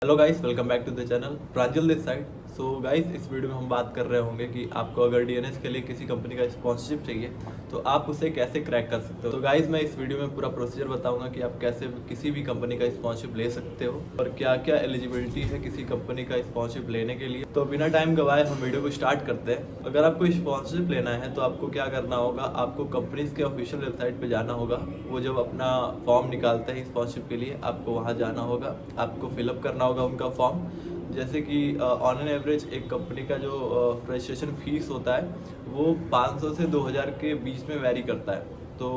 Hello guys, welcome back to the channel. Pranjal this side. So guys, इस video में हम बात कर रहे होंगे कि आपको अगर डीएनएस के लिए किसी कंपनी का स्पॉन्सरशिप चाहिए तो आप उसे कैसे क्रैक कर सकते हो। तो गाइस, मैं इस वीडियो में पूरा प्रोसीजर बताऊंगा कि आप कैसे किसी भी कंपनी का स्पॉन्सरशिप ले सकते हो और क्या क्या एलिजिबिलिटी है किसी कंपनी का स्पॉन्सरशिप लेने के लिए। तो बिना टाइम गवाए हम वीडियो को स्टार्ट करते हैं। अगर आपको स्पॉन्सरशिप लेना है तो आपको क्या करना होगा, आपको कंपनीज के ऑफिशियल वेबसाइट पर जाना होगा। वो जब अपना फॉर्म निकालते हैं स्पॉन्सरशिप के लिए, आपको वहाँ जाना होगा, आपको फिलअप करना होगा उनका फॉर्म। जैसे कि ऑन एन एवरेज एक कंपनी का जो रजिस्ट्रेशन फीस होता है वो 500 से 2000 के बीच में वैरी करता है। तो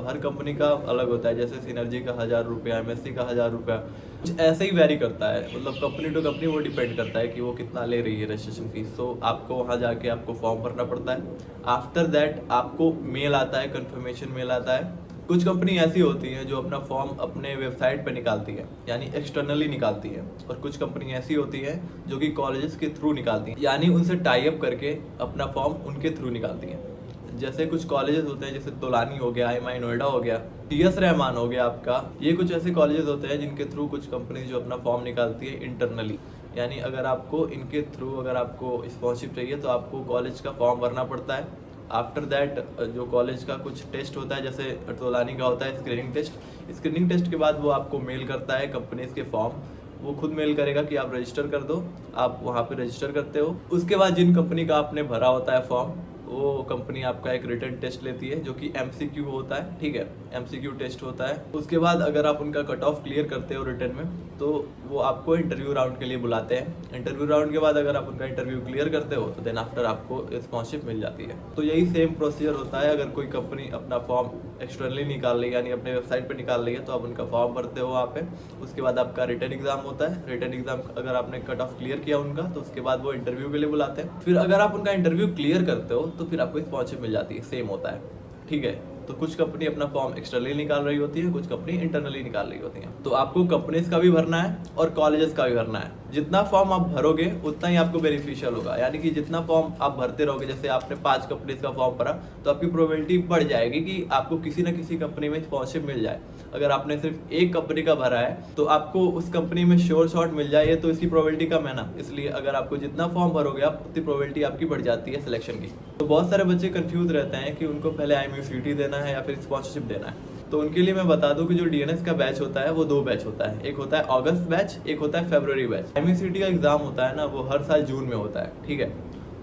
हर कंपनी का अलग होता है, जैसे सिनर्जी का 1000 रुपया, एमएससी का 1000 रुपया, कुछ ऐसे ही वैरी करता है। मतलब कंपनी टू कंपनी वो डिपेंड करता है कि वो कितना ले रही है रजिस्ट्रेशन फीस। तो आपको वहाँ जाके आपको फॉर्म भरना पड़ता है। आफ्टर दैट आपको मेल आता है, कन्फर्मेशन मेल आता है। कुछ कंपनी ऐसी होती हैं जो अपना फॉर्म अपने वेबसाइट पे निकालती है, यानी एक्सटर्नली निकालती है। और कुछ कंपनी ऐसी होती है जो कि कॉलेजेस के थ्रू निकालती हैं, यानी उनसे टाई अप करके अपना फॉर्म उनके थ्रू निकालती हैं। जैसे कुछ कॉलेजेस होते हैं, जैसे तोलानी हो गया, IMI नोएडा हो गया, TS रहमान हो गया आपका। ये कुछ ऐसे कॉलेजेस होते हैं जिनके थ्रू कुछ कंपनी जो अपना फॉर्म निकालती है इंटरनली। यानी अगर आपको इनके थ्रू अगर आपको स्पॉन्सरशिप चाहिए तो आपको कॉलेज का फॉर्म भरना पड़ता है। आफ्टर दैट जो कॉलेज का कुछ टेस्ट होता है, जैसे तोलानी का होता है स्क्रीनिंग टेस्ट। स्क्रीनिंग टेस्ट के बाद वो आपको मेल करता है कंपनीज के फॉर्म। वो खुद मेल करेगा कि आप रजिस्टर कर दो, आप वहाँ पे रजिस्टर करते हो। उसके बाद जिन कंपनी का आपने भरा होता है फॉर्म, वो कंपनी आपका एक रिटन टेस्ट लेती है जो कि MCQ होता है। ठीक है, MCQ टेस्ट होता है। उसके बाद अगर आप उनका कट ऑफ क्लियर करते हो रिटन में तो वो आपको इंटरव्यू राउंड के लिए बुलाते हैं। इंटरव्यू राउंड के बाद अगर आप उनका इंटरव्यू क्लियर करते हो तो देन आफ्टर आपको स्पॉन्सरशिप मिल जाती है। तो यही सेम प्रोसीजर होता है। अगर कोई कंपनी अपना फॉर्म एक्सटर्नली निकाल रही है, यानी अपने वेबसाइट पर निकाल रही है, तो आप उनका फॉर्म भरते हो वहाँ पे। उसके बाद आपका रिटन एग्जाम होता है। रिटन एग्जाम अगर आपने कट ऑफ क्लियर किया उनका तो उसके बाद वो इंटरव्यू के लिए बुलाते हैं। फिर अगर आप उनका इंटरव्यू क्लियर करते हो तो फिर आपको स्पॉन्सरशिप मिल जाती है। सेम होता है। ठीक है, तो कुछ कंपनी अपना फॉर्म एक्सटर्नली निकाल रही होती है, कुछ कंपनी इंटरनली निकाल रही होती है। तो आपको कंपनीज का भी भरना है और कॉलेजेस का भी भरना है। जितना फॉर्म आप भरोगे उतना ही आपको बेनिफिशियल होगा। यानी कि जितना फॉर्म आप भरते रहोगे, जैसे आपने 5 कंपनीज का फॉर्म भरा तो आपकी प्रोबेबिलिटी बढ़ जाएगी कि आपको किसी न किसी कंपनी में स्पॉन्सरशिप मिल जाए। अगर आपने सिर्फ एक कंपनी का भरा है तो आपको उस कंपनी में श्योर शॉट मिल जाए, तो इसकी प्रोबेबिलिटी कम है ना। इसलिए अगर आपको जितना फॉर्म भरोगे आप उतनी प्रोबेबिलिटी आपकी बढ़ जाती है सिलेक्शन की। तो बहुत सारे बच्चे कंफ्यूज रहते हैं कि उनको पहले IMUCT देना है या फिर स्पॉन्सरशिप देना है। तो उनके लिए मैं बता दूं कि जो DNS का बैच होता है वो 2 बैच होता है। एक होता है अगस्त बैच, एक होता है फरवरी बैच। IMUCT का एग्जाम होता है ना, वो हर साल जून में होता है। ठीक है,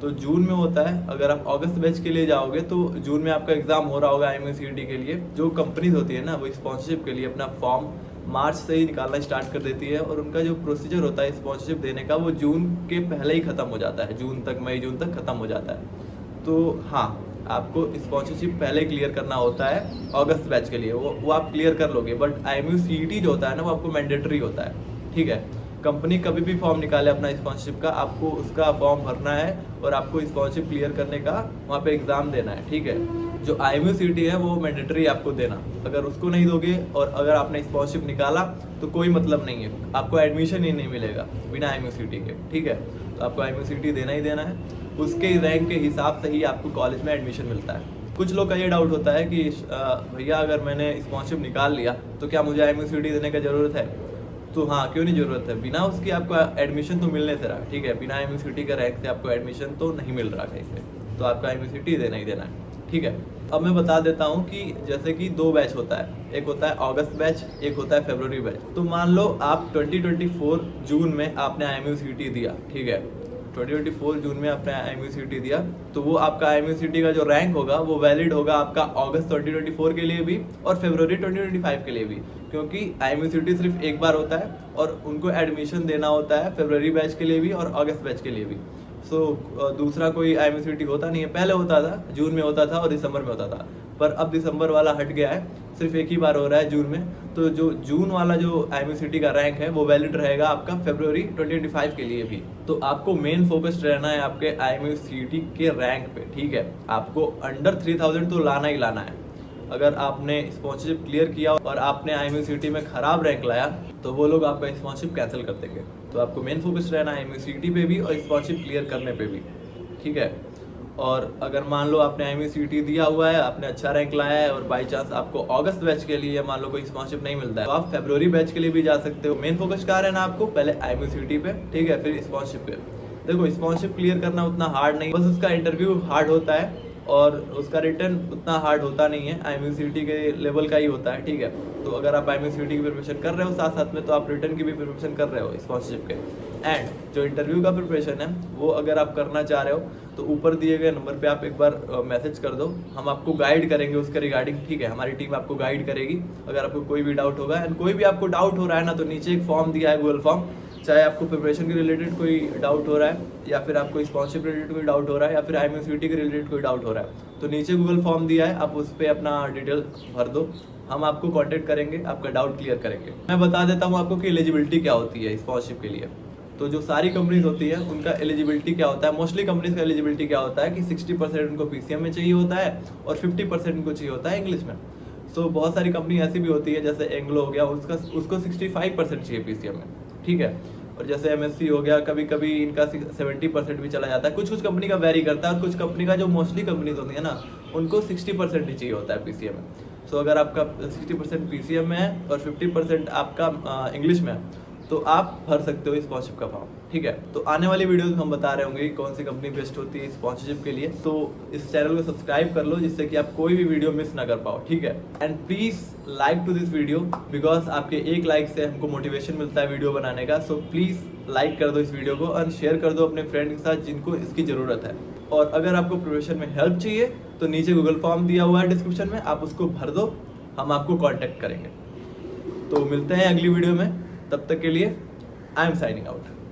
तो जून में होता है। अगर आप अगस्त बैच के लिए जाओगे तो जून में आपका एग्जाम हो रहा होगा IMUCT के लिए। जो कंपनीज होती है ना, वो स्पॉन्सरशिप के लिए अपना फॉर्म मार्च से ही निकालना स्टार्ट कर देती है। और उनका जो प्रोसीजर होता है स्पॉन्सरशिप देने का, वो जून के पहले ही खत्म हो जाता है। जून तक, मई जून तक खत्म हो जाता है। तो हाँ, आपको स्पॉन्सरशिप पहले क्लियर करना होता है अगस्त बैच के लिए। वो आप क्लियर कर लोगे। बट IMUCT जो होता है ना, वो आपको मैंडेटरी होता है। ठीक है, कंपनी कभी भी फॉर्म निकाले अपना स्पॉन्सरशिप का, आपको उसका फॉर्म भरना है और आपको स्पॉन्सरशिप क्लियर करने का वहाँ पे एग्जाम देना है। ठीक है, जो IMUCT है वो मैंडेटरी आपको देना। अगर उसको नहीं दोगे और अगर आपने स्पॉन्सरशिप निकाला तो कोई मतलब नहीं है, आपको एडमिशन ही नहीं मिलेगा बिना IMUCT के। ठीक है, तो आपको IMUCT देना ही देना है। उसके रैंक के हिसाब से ही आपको कॉलेज में एडमिशन मिलता है। कुछ लोग का ये डाउट होता है कि भैया अगर मैंने स्पॉन्सरशिप निकाल लिया तो क्या मुझे IMUCT देने का ज़रूरत है। तो हाँ, क्यों नहीं ज़रूरत है, बिना उसकी आपको एडमिशन तो मिलने से रहा। ठीक है, बिना IMUCT के रैंक से आपको एडमिशन तो नहीं मिल रहा कहीं से, तो आपका IMUCT देना ही देना है। ठीक है, अब मैं बता देता हूँ कि जैसे कि 2 बैच होता है। एक होता है अगस्त बैच, एक होता है फरवरी बैच। तो मान लो आप 2024 जून में आपने IMUCT दिया। ठीक है, 2024 जून में आपने IMUCT दिया तो वो आपका IMUCT का जो रैंक होगा वो वैलिड होगा आपका अगस्त 2024 के लिए भी और फरवरी 2025 के लिए भी। क्योंकि IMUCT सिर्फ एक बार होता है और उनको एडमिशन देना होता है फरवरी बैच के लिए भी और अगस्त बैच के लिए भी। दूसरा कोई IMUCT होता नहीं है। पहले होता था, जून में होता था और दिसंबर में होता था, पर अब दिसंबर वाला हट गया है, सिर्फ एक ही बार हो रहा है जून में। तो जो जून वाला जो IMUCT का रैंक है वो वैलिड रहेगा आपका फरवरी 2025 के लिए भी। तो आपको मेन फोकस रहना है आपके IMUCT के रैंक पे। ठीक है, आपको अंडर 3000 तो लाना ही लाना है। अगर आपने स्पॉन्सरशिप क्लियर किया और आपने IMUCT में खराब रैंक लाया तो वो लोग आपका स्पॉन्सरशिप कैंसिल कर देंगे। तो आपको मेन फोकस रहना है IMUCT पे भी और स्पॉन्सरशिप क्लियर करने पे भी। ठीक है, और अगर मान लो आपने IME-CET दिया हुआ है, आपने अच्छा रैंक लाया है और बाई चांस आपको अगस्त बैच के लिए मान लो कोई स्पॉन्सरशिप नहीं मिलता है, तो आप फरवरी बैच के लिए भी जा सकते हो। मेन फोकस कहाँ रहना आपको, पहले IME-CET पे, ठीक है, फिर स्पॉन्सरशिप पे। देखो स्पॉन्सरशिप क्लियर करना उतना हार्ड नहीं, बस उसका इंटरव्यू हार्ड होता है और उसका रिटर्न उतना हार्ड होता नहीं है, IME-CET के लेवल का ही होता है, ठीक है। तो अगर आप IME-CET की प्रिपरेशन कर रहे हो साथ साथ में, तो आप रिटर्न की भी प्रिपरेशन कर रहे हो स्पॉन्सरशिप के। एंड जो इंटरव्यू का प्रिपरेशन है वो अगर आप करना चाह रहे हो तो ऊपर दिए गए नंबर पे आप एक बार मैसेज कर दो, हम आपको गाइड करेंगे उसके रिगार्डिंग, ठीक है। हमारी टीम आपको गाइड करेगी अगर आपको कोई भी डाउट होगा। एंड कोई भी आपको डाउट हो रहा है ना, तो नीचे एक फॉर्म दिया है, गूगल फॉर्म, चाहे आपको प्रिपरेशन के रिलेटेड कोई डाउट हो रहा है या फिर आपको स्पॉन्सरशिप रिलेटेड कोई डाउट हो रहा है या फिर IME-CET के रिलेटेड कोई डाउट हो रहा है, तो नीचे गूगल फॉर्म दिया है, आप उस पर अपना डिटेल भर दो, हम आपको कांटेक्ट करेंगे, आपका डाउट क्लियर करेंगे। मैं बता देता हूँ आपको कि एलिजिबिलिटी क्या होती है स्पॉन्सरशिप के लिए। तो जो सारी कंपनीज होती है उनका एलिजिबिलिटी क्या होता है, मोस्टली कंपनीज का एलिजिबिलिटी क्या होता है कि 60% उनको PCM में चाहिए होता है और 50% उनको चाहिए होता है इंग्लिश में। सो बहुत सारी कंपनी ऐसी भी होती है, जैसे एंग्लो हो गया, उसको 65% चाहिए PCM में, ठीक है। और जैसे MSC हो गया, कभी कभी इनका 70% भी चला जाता है, कुछ कुछ कंपनी का वेरी करता है। और कुछ कंपनी का जो मोस्टली कंपनीज होती है ना, उनको 60% ही चाहिए होता है PCM में। सो अगर आपका 60% PCM में है और 50% आपका इंग्लिश में है, तो आप भर सकते हो स्पॉन्सरशिप का फॉर्म, ठीक है। तो आने वाली वीडियो में हम बता रहे होंगे कि कौन सी कंपनी बेस्ट होती है स्पॉन्सरशिप के लिए। तो इस चैनल को सब्सक्राइब कर लो जिससे कि आप कोई भी वीडियो मिस ना कर पाओ, ठीक है। And please like to this video, because आपके एक लाइक से हमको मोटिवेशन मिलता है वीडियो बनाने का। सो प्लीज लाइक कर दो इस वीडियो को और शेयर कर दो अपने फ्रेंड के साथ जिनको इसकी जरूरत है। और अगर आपको प्रिपरेशन में हेल्प चाहिए तो नीचे गूगल फॉर्म दिया हुआ है डिस्क्रिप्शन में, आप उसको भर दो, हम आपको कॉन्टेक्ट करेंगे। तो मिलते हैं अगली वीडियो में, तब तक के लिए आई एम साइनिंग आउट।